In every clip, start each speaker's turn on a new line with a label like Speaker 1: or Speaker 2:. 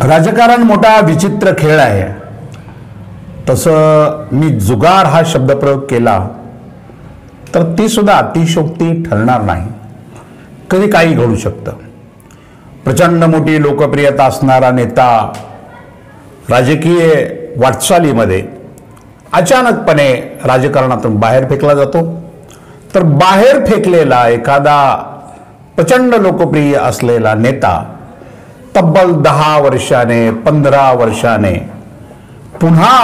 Speaker 1: राजकारण मोठा विचित्र खेळ आहे. तसं मी जुगार हा शब्दप्रयोग केला तर ती सुद्धा अतिशयोक्ती ठरणार नाही. कधी काही घडू शकतं. प्रचंड मोठी लोकप्रियता असणारा नेता राजकीय वाटचालीमध्ये अचानकपणे राजकारणातून बाहेर फेकला जातो, तर बाहेर फेकलेला एखादा प्रचंड लोकप्रिय असलेला नेता तब्बल 10 वर्षाने 15 वर्षाने पुन्हा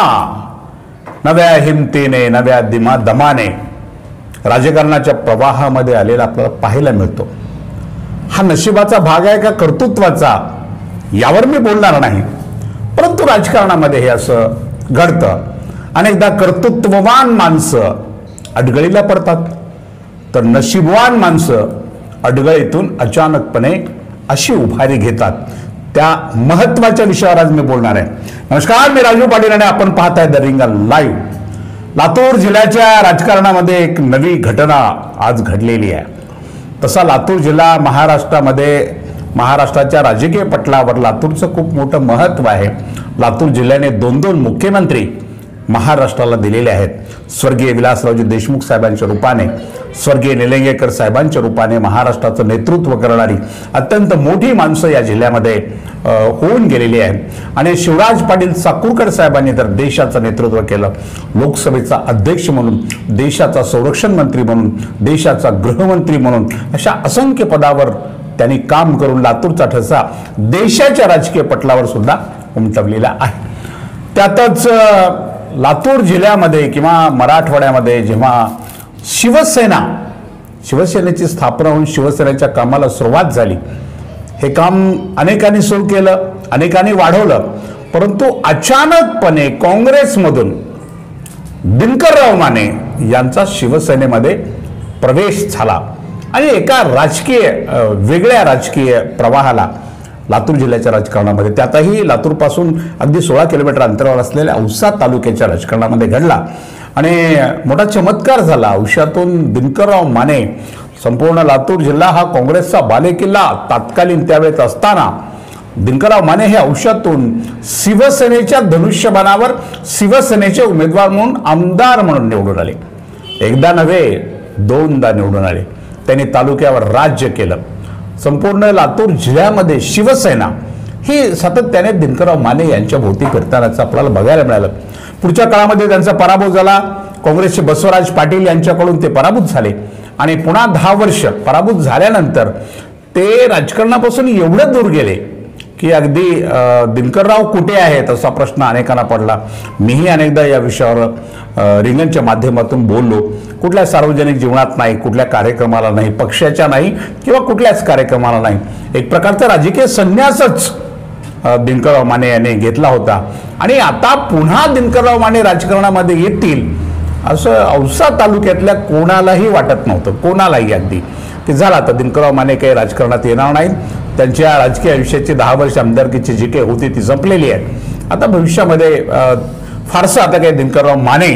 Speaker 1: नव्या हिमतीने नव्या दमाने राजकारणाच्या प्रवाहामध्ये आलेला आपल्याला पाहायला मिळतो. हा नशिबाचा भाग आहे का कर्तृत्वाचा यावर मी बोलणार नाही, परंतु राजकारणामध्ये हे असं घडतं. अनेकदा कर्तृत्ववान माणसं अडगळीला पडतात, तर नशीबवान माणसं अडगळीतून अचानकपणे अशी उभारी घेतात. त्या महत्वाच्या विषयावर आज मी बोलणार आहे. नमस्कार, मी राजू पाटील आणि आपण पाहताय द रिंग लाईव्ह. लातूर जिल्ह्याच्या राजकारणामध्ये एक नवी घटना आज घडलेली आहे. तसा लातूर जिल्हा महाराष्ट्राच्या राजकीय पटलावर लातूरचं खूप मोठं महत्व आहे. लातूर जिल्ह्याने 2 मुख्यमंत्री महाराष्ट्राला दिलेले आहेत. स्वर्गीय विलासरावजी देशमुख साहेबांच्या रूपाने, स्वर्गीय निलंगेकर साहेबांच्या रूपाने महाराष्ट्राचं नेतृत्व करणारी अत्यंत मोठी माणसं या जिल्ह्यामध्ये होऊन गेलेली आहेत. आणि शिवराज पाटील चाकूरकर साहेबांनी तर देशाचं नेतृत्व केलं. लोकसभेचा अध्यक्ष म्हणून, देशाचा संरक्षण मंत्री म्हणून, देशाचा गृहमंत्री म्हणून अशा असंख्य पदावर त्यांनी काम करून लातूरचा ठसा देशाच्या राजकीय पटलावर सुद्धा उमटवलेला आहे. त्यातच लातूर जिल्ह्यामध्ये किंवा मराठवाड्यामध्ये जेव्हा शिवसेनेची स्थापना होऊन शिवसेनेच्या कामाला सुरुवात झाली, हे काम अनेकांनी सुरू केलं, अनेकांनी वाढवलं, परंतु अचानकपणे काँग्रेसमधून दिनकरराव माने यांचा शिवसेनेमध्ये प्रवेश झाला आणि एका वेगळ्या राजकीय प्रवाहाला लातूर जिल्ह्याच्या राजकारणामध्ये, त्यातही लातूरपासून अगदी 16 किलोमीटर अंतरावर असलेल्या औसा तालुक्याच्या राजकारणामध्ये घडला. आणि मोठा चमत्कार झाला. औशातून दिनकरराव माने, संपूर्ण लातूर जिल्हा हा काँग्रेसचा बालेकिल्ला तात्कालीन त्यावेळेस असताना दिनकरराव माने हे औशातून शिवसेनेच्या धनुष्यबाणावर शिवसेनेचे उमेदवार म्हणून, आमदार म्हणून निवडून आले. एकदा नव्हे 2दा निवडून आले. त्यांनी तालुक्यावर राज्य केलं. संपूर्ण लातूर जिल्ह्यामध्ये शिवसेना ही सातत्याने दिनकरराव माने यांच्या भोवती फिरतानाचं आपल्याला बघायला मिळालं. पुढच्या काळामध्ये त्यांचा पराभव झाला. काँग्रेसचे बसवराज पाटील यांच्याकडून ते पराभूत झाले आणि पुन्हा 10 वर्ष पराभूत झाल्यानंतर ते राजकारणापासून एवढे दूर गेले की अगदी दिनकरराव कुठे आहेत असा प्रश्न अनेकांना पडला. मीही अनेकदा या विषयावर रिंगणच्या माध्यमातून बोललो. कुठल्या सार्वजनिक जीवनात नाही, कुठल्या कार्यक्रमाला नाही, पक्षाच्या नाही किंवा कुठल्याच कार्यक्रमाला नाही. एक प्रकारचा राजकीय संन्यासच दिनकरराव माने यांनी घेतला होता. आणि आता पुन्हा दिनकरराव माने राजकारणामध्ये येतील असं औसा तालुक्यातल्या कोणालाही वाटत नव्हतं. कोणालाही अगदी की झालं आता दिनकरराव माने काही राजकारणात येणार नाहीत. त्यांच्या राजकीय आयुष्याची 10 वर्ष आमदारकीची जी काही होती ती संपलेली आहे. आता भविष्यामध्ये फारसं आता काही दिनकरराव माने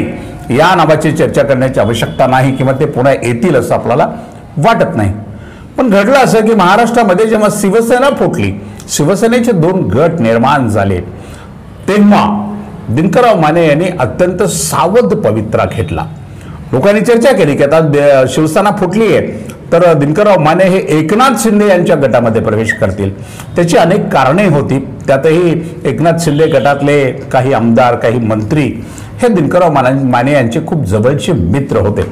Speaker 1: या नावाची चर्चा करण्याची आवश्यकता नाही किंवा ते पुन्हा येतील असं आपल्याला वाटत नाही. पण घडलं असं की महाराष्ट्रामध्ये जेव्हा शिवसेना फुटली, शिवसेनेचे 2 गट निर्माण झाले, तेव्हा दिनकरराव माने यांनी अत्यंत सावध पवित्रा घेतला. लोकांनी चर्चा केली की आता शिवसेना फुटली आहे तर दिनकरराव माने हे एकनाथ शिंदे यांच्या गटामध्ये प्रवेश करतील. त्याची अनेक कारणे होती. त्यातही एकनाथ शिंदे गटातले काही आमदार, काही मंत्री हे दिनकरराव माने यांचे खूप जवळचे मित्र होते.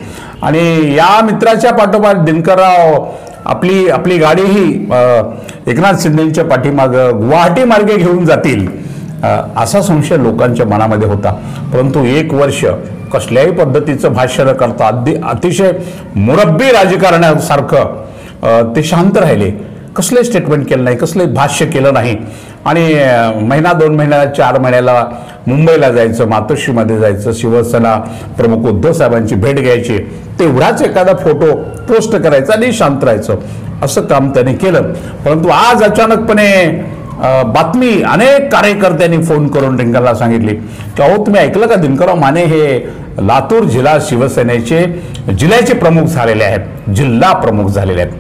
Speaker 1: आणि या मित्राच्या पाठोपाठ दिनकरराव आपली गाडीही एकनाथ शिंदेच्या पाठीमागं गुवाहाटी मार्गे घेऊन जातील असा संशय लोकांच्या मनामध्ये होता. परंतु 1 वर्ष कसल्याही पद्धतीचं भाष्य न करता अतिशय मुरब्बी राजकारणासारखं ते शांत राहिले. कसले स्टेटमेंट केलं नाही, कसले भाष्य केलं नाही. आणि महिना 2 महिन्याला 4 महिन्याला मुंबईला जायचं, मातोश्रीमध्ये जायचं, शिवसेना प्रमुख उद्धव साहेबांची भेट घ्यायची, तेवढाच एखादा फोटो पोस्ट करायचा आणि शांत राहायचं, असं काम त्याने केलं. परंतु आज अचानकपणे बातमी अनेक कार्यकर्त्यांनी फोन करून रिंगणला सांगितली की अहो तुम्ही ऐकलं का, दिनकरराव माने हे लातूर जिल्हा शिवसेनेचे जिल्ह्याचे प्रमुख झालेले आहेत, जिल्हा प्रमुख झालेले आहेत.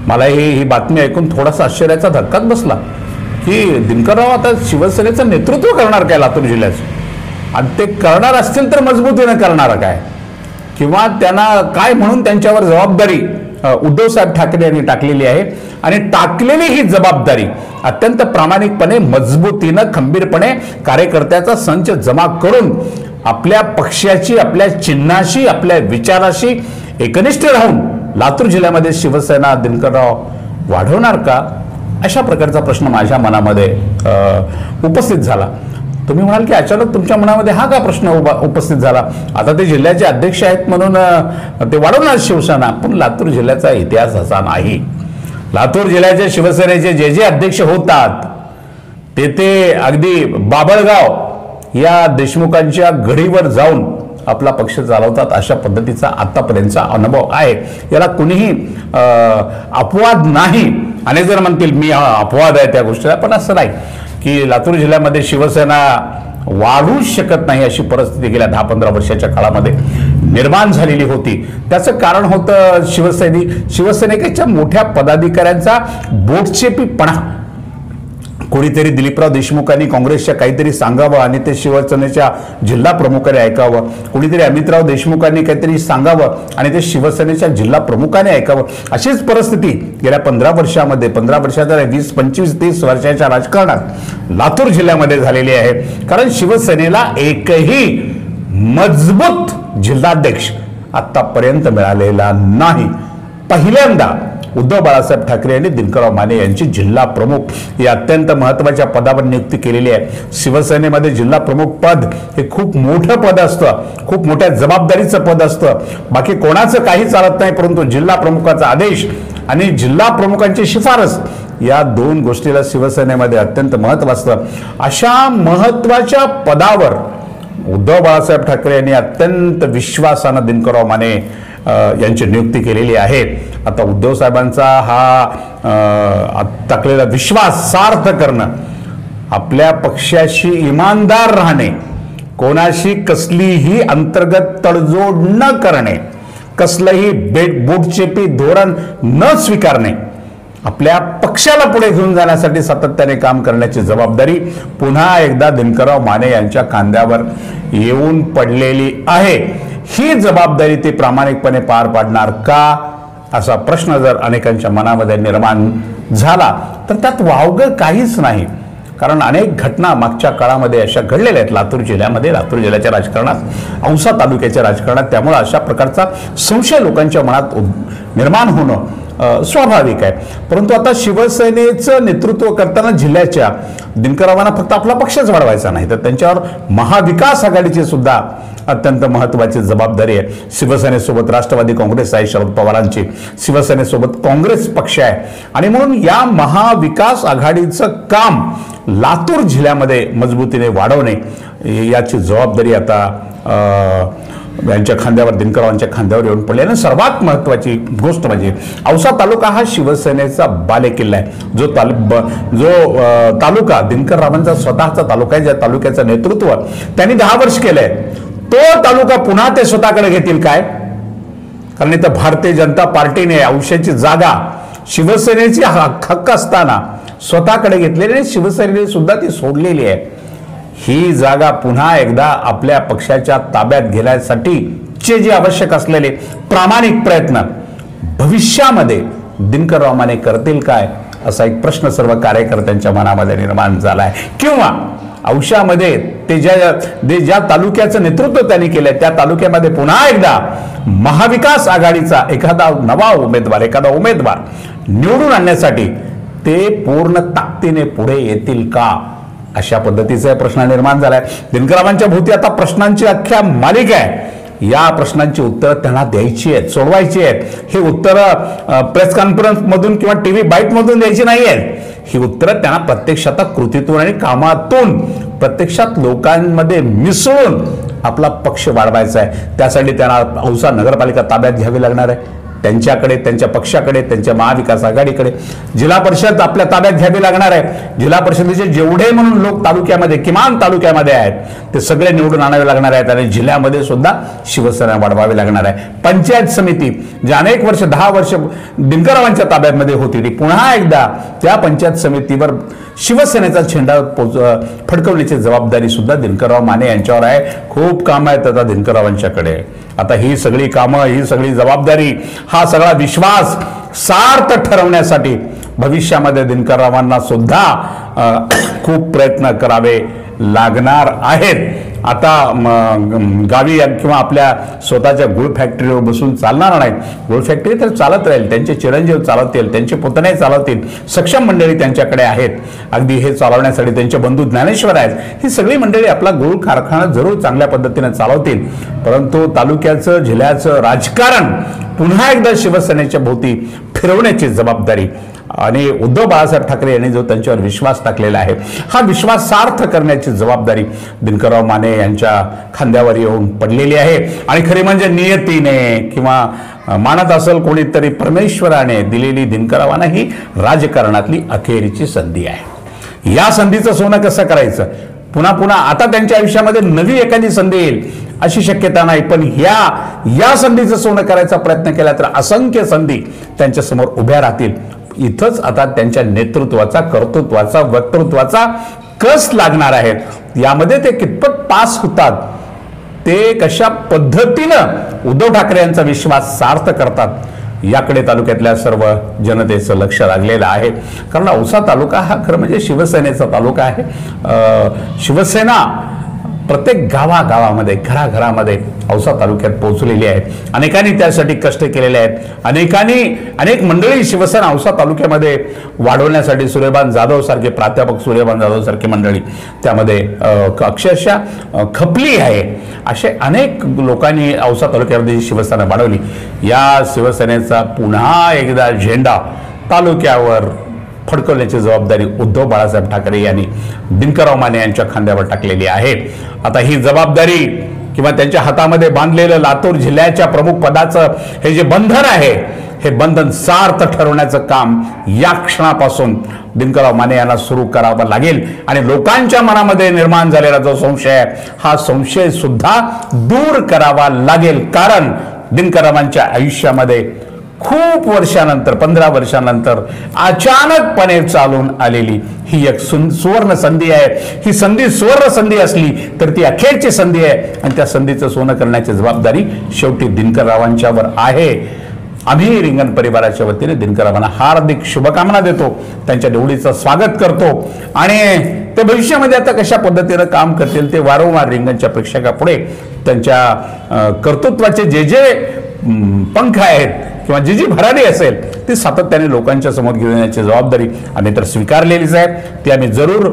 Speaker 1: मला ही बातमी ऐकून थोडासा आश्चर्याचा धक्काच बसला की दिनकरराव आता शिवसेनेचं नेतृत्व करणार काय लातूर जिल्ह्याचं, आणि ते करणार असतील तर मजबूतीने करणार काय, किंवा त्यांना काय म्हणून त्यांच्यावर जबाबदारी उद्धवसाहेब ठाकरे यांनी टाकलेली आहे, आणि टाकलेली ही जबाबदारी अत्यंत प्रामाणिकपणे, मजबूतीनं, खंबीरपणे कार्यकर्त्याचा संच जमा करून आपल्या पक्षाची, आपल्या चिन्हाशी, आपल्या विचाराशी एकनिष्ठ राहून लातूर जिल्ह्यामध्ये शिवसेना दिनकरराव वाढवणार का, अशा प्रकारचा प्रश्न माझ्या मनामध्ये उपस्थित झाला. तुम्ही म्हणाल की अचानक तुमच्या मनामध्ये हा का प्रश्न उपस्थित झाला, आता ते जिल्ह्याचे अध्यक्ष आहेत म्हणून ते वाढवणार शिवसेना, पण लातूर जिल्ह्याचा इतिहास असा नाही. लातूर जिल्ह्याच्या शिवसेनेचे जे जे अध्यक्ष होतात ते अगदी बाबळगाव या देशमुखांच्या घडीवर जाऊन आपला पक्ष चालवतात, अशा पद्धतीचा आतापर्यंतचा अनुभव आहे. याला कुणीही अपवाद नाही. अनेक जण म्हणतील मी अपवाद आहे त्या गोष्टीला, पण असं नाही की लातूर जिल्ह्यामध्ये शिवसेना वाढू शकत नाही अशी परिस्थिती गेल्या 10-15 वर्षाच्या काळामध्ये निर्माण झालेली होती. त्याचं कारण होतं शिवसेनेच्या मोठ्या पदाधिकाऱ्यांचा बोटचेपीपणा. कोणीतरी दिलीपराव देशमुखांनी काँग्रेसच्या काहीतरी सांगावं आणि ते शिवसेनेच्या जिल्हा प्रमुखाने ऐकावं, कोणीतरी अमितराव देशमुखांनी काहीतरी सांगावं आणि ते शिवसेनेच्या जिल्हा प्रमुखाने ऐकावं. अशीच परिस्थिती गेल्या 15 वर्षामध्ये, 15 वर्षाच्या 20, 25, 30 वर्षाच्या राजकारणात लातूर जिल्ह्यामध्ये झालेली आहे. कारण शिवसेनेला एकही मजबूत जिल्हाध्यक्ष आतापर्यंत मिळालेला नाही. पहिल्यांदा उद्धव बाळासाहेब ठाकरे यांनी दिनकरराव माने यांची जिल्हा प्रमुख या अत्यंत महत्त्वाच्या पदावर नियुक्ती केलेली आहे. शिवसेनेमध्ये जिल्हा प्रमुख पद हे खूप मोठं पद असतं, खूप मोठ्या जबाबदारीचं पद असतं. बाकी कोणाचं काही चालत नाही, परंतु जिल्हा प्रमुखाचा आदेश आणि जिल्हा प्रमुखांची शिफारस या दोन गोष्टीला शिवसेनेमध्ये अत्यंत महत्त्व असतं. अशा महत्त्वाच्या पदावर उद्धव बाळासाहेब ठाकरे यांनी अत्यंत विश्वासानं दिनकरराव माने यांची नियुक्ती केलेली आहे. आता उद्धव साहेबांचा हा टाकलेला विश्वास सार्थ करणं, आपल्या पक्षाशी इमानदार राहणे, कोणाशी कसलीही अंतर्गत तडजोड न करणे, कसलंही बोटचेपी धोरण न स्वीकारणे, आपल्या पक्षाला पुढे घेऊन जाण्यासाठी सातत्याने काम करण्याची जबाबदारी पुन्हा एकदा दिनकरराव माने यांच्या खांद्यावर येऊन पडलेली आहे. ही जबाबदारी ते प्रामाणिकपणे पार पाडणार का, असा प्रश्न जर अनेकांच्या मनामध्ये निर्माण झाला तर त्यात वावगं काहीच नाही. कारण अनेक घटना मागच्या काळामध्ये अशा घडलेल्या आहेत लातूर जिल्ह्यामध्ये, लातूर जिल्ह्याच्या राजकारणात, औसा तालुक्याच्या राजकारणात. त्यामुळे अशा प्रकारचा संशय लोकांच्या मनात निर्माण होणं स्वाभाविक आहे. परंतु आता शिवसेनेचं नेतृत्व करताना जिल्ह्याच्या दिनकररावांना फक्त आपला पक्षच वाढवायचा नाही, तर त्यांच्यावर महाविकास आघाडीची सुद्धा अत्यंत महत्त्वाची जबाबदारी आहे. शिवसेनेसोबत राष्ट्रवादी काँग्रेस आहे शरद पवारांची, शिवसेनेसोबत काँग्रेस पक्ष आहे, आणि म्हणून या महाविकास आघाडीचं काम लातूर जिल्ह्यामध्ये मजबूतीने वाढवणे याची जबाबदारी आता यांच्या खांद्यावर, दिनकररावांच्या खांद्यावर येऊन पडली. आणि सर्वात महत्त्वाची गोष्ट म्हणजे औसा तालुका हा शिवसेनेचा बालेकिल्ला आहे. जो तालुका दिनकररावांचा स्वतःचा तालुका आहे, ज्या तालुक्याचं नेतृत्व त्यांनी 10 वर्ष केलंय, तो तालुका पुन्हा ते स्वतःकडे घेतील काय? कारण इथं भारतीय जनता पार्टीने औशाची जागा शिवसेनेची हक्क असताना स्वतःकडे घेतलेली आणि शिवसेनेने सुद्धा ती सोडलेली आहे. ही जागा पुन्हा एकदा आपल्या पक्षाच्या ताब्यात घेण्यासाठीचे जे आवश्यक असलेले प्रामाणिक प्रयत्न भविष्यामध्ये दिनकरराव माने करतील काय, असा एक प्रश्न सर्व कार्यकर्त्यांच्या मनामध्ये निर्माण झाला आहे. किंवा औशामध्ये ते ज्या तालुक्याचं नेतृत्व त्यांनी केलंय त्या तालुक्यामध्ये पुन्हा एकदा महाविकास आघाडीचा एखादा नवा उमेदवार निवडून आणण्यासाठी ते पूर्ण ताकदीने पुढे येतील का, अशा पद्धतीचा प्रश्न निर्माण झालाय. दिनकररावांच्या भोवती आता प्रश्नांची अख्ख्या मालिका आहे. या प्रश्नांची उत्तरं त्यांना द्यायची आहेत, सोडवायची आहेत. ही उत्तरं प्रेस कॉन्फरन्स मधून किंवा टीव्ही बाईट मधून द्यायची नाही आहेत. ही उत्तरं त्यांना प्रत्यक्षात कृतीतून आणि कामातून प्रत्यक्षात लोकांमध्ये मिसळून आपला पक्ष वाढवायचा आहे. त्यासाठी त्यांना औसा नगरपालिका ताब्यात घ्यावी लागणार आहे. त्यांच्याकडे, त्यांच्या पक्षाकडे, त्यांच्या महाविकास आघाडीकडे जिल्हा परिषद आपल्या ताब्यात घ्यावी लागणार आहे. जिल्हा परिषदेचे जेवढे म्हणून लोक तालुक्यामध्ये, किमान तालुक्यामध्ये आहेत, ते सगळे निवडून आणावे लागणार आहेत आणि जिल्ह्यामध्ये सुद्धा शिवसेना वाढवावी लागणार आहे. पंचायत समिती जी अनेक वर्ष, 10 वर्ष दिनकररावांच्या ताब्यामध्ये होती, ती पुन्हा एकदा त्या पंचायत समितीवर शिवसेनेचा झेंडा फडकवण्याची जबाबदारी सुद्धा दिनकरराव माने यांच्यावर आहे. खूप कामं आहेत आता दिनकररावांच्याकडे. आता ही सगळी कामं, ही सगळी जबाबदारी, हा सगळा विश्वास सार्थ ठरवण्यासाठी भविष्यामध्ये दिनकररावांना सुद्धा खूप प्रयत्न करावे लागणार आहेत. आता गावी किंवा आपल्या स्वतःच्या गुळ फॅक्टरीवर बसून चालणार नाहीत. गुळ फॅक्टरी तर चालत राहील, त्यांचे चिरंजीव चालवतील, त्यांचे पुतणे चालवतील, सक्षम मंडळी त्यांच्याकडे आहेत. अगदी हे चालवण्यासाठी त्यांचे बंधू ज्ञानेश्वर आहेत. ही सगळी मंडळी आपला गुळ कारखाना जरूर चांगल्या पद्धतीने चालवतील. परंतु तालुक्याचं, जिल्ह्याचं राजकारण पुन्हा एकदा शिवसेनेच्या भोवती फिरवण्याची जबाबदारी आणि उद्धव बाळासाहेब ठाकरे यांनी जो त्यांच्यावर विश्वास टाकलेला आहे, हा विश्वास सार्थ करण्याची जबाबदारी दिनकरराव माने यांच्या खांद्यावर येऊन पडलेली आहे. आणि खरी म्हणजे नियतीने किंवा मानत असेल कोणीतरी परमेश्वराने दिलेली दिनकररावांना ही राजकारणातली अखेरीची संधी आहे. या संधीचं सोनं कसं करायचं? पुन्हा आता त्यांच्या आयुष्यामध्ये नवी एखादी संधी येईल अशी शक्यता नाही. पण या संधीचं सोनं करायचा प्रयत्न केला तर असंख्य संधी त्यांच्या समोर उभ्या राहतील. इथंच आता त्यांच्या नेतृत्वाचा, कर्तृत्वाचा, वक्तृत्वाचा कस लागणार आहेत. यामध्ये ते कितपत पास होतात, ते कशा पद्धतीनं उद्धव ठाकरे यांचा विश्वास सार्थ करतात, याकडे तालुक्यातल्या सर्व जनतेचं लक्ष लागलेलं आहे. कारण औसा तालुका हा खरं म्हणजे शिवसेनेचा तालुका आहे. शिवसेना प्रत्येक गावागावामध्ये, घराघरामध्ये औसा तालुक्यात पोहोचलेली आहे. अनेकांनी त्यासाठी कष्ट केलेले आहेत. अनेक मंडळी शिवसेना औसा तालुक्यामध्ये वाढवण्यासाठी, सूर्यभान जाधव सारखे, प्राध्यापक सूर्यभान जाधव सारखी मंडळी त्यामध्ये अक्षरशः खपली आहे. असे अनेक लोकांनी औसा तालुक्यामध्ये शिवसेना वाढवली. या शिवसेनेचा पुन्हा एकदा झेंडा तालुक्यावर फडकवण्याची जबाबदारी उद्धव बाळासाहेब ठाकरे यांनी दिनकरराव माने यांच्या खांद्यावर टाकलेली आहे. आता ही जबाबदारी किंवा त्यांच्या हातामध्ये बांधलेलं लातूर जिल्ह्याच्या प्रमुख पदाचं हे जे बंधन आहे, हे बंधन सार्थ ठरवण्याचं काम या क्षणापासून दिनकरराव माने यांना सुरू करावं लागेल. आणि लोकांच्या मनामध्ये निर्माण झालेला जो संशय आहे, हा संशय सुद्धा दूर करावा लागेल. कारण दिनकररावांच्या आयुष्यामध्ये खूप वर्षानंतर, 15 वर्षानंतर अचानकपणे चालून आलेली ही एक सुवर्ण संधी आहे. ही संधी सुवर्ण संधी असली तर ती अखेरची संधी आहे. आणि त्या संधीचं सोनं करण्याची जबाबदारी शेवटी दिनकररावांच्यावर आहे. आम्ही रिंगण परिवाराच्या वतीने दिनकररावांना हार्दिक शुभकामना देतो, त्यांच्या निवडीचं स्वागत करतो. आणि ते भविष्यामध्ये आता कशा पद्धतीनं काम करतील ते वारंवार रिंगणच्या प्रेक्षकापुढे त्यांच्या कर्तृत्वाचे जे पंख आहेत किंवा जी भरारी असेल ती सातत्याने लोकांच्या समोर घेऊन येण्याची जबाबदारी आम्ही तर स्वीकारलेलीच आहे. ती आम्ही जरूर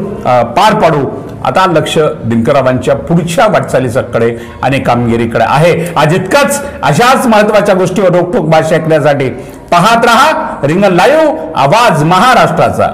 Speaker 1: पार पाडू. आता लक्ष दिनकररावांच्या पुढच्या वाटचालीकडे आणि कामगिरीकडे आहे. आज इतकंच. अशाच महत्वाच्या गोष्टीवर रोखोक भाषा ऐकण्यासाठी पाहत रहा रिंगण लाईव्ह, आवाज महाराष्ट्राचा.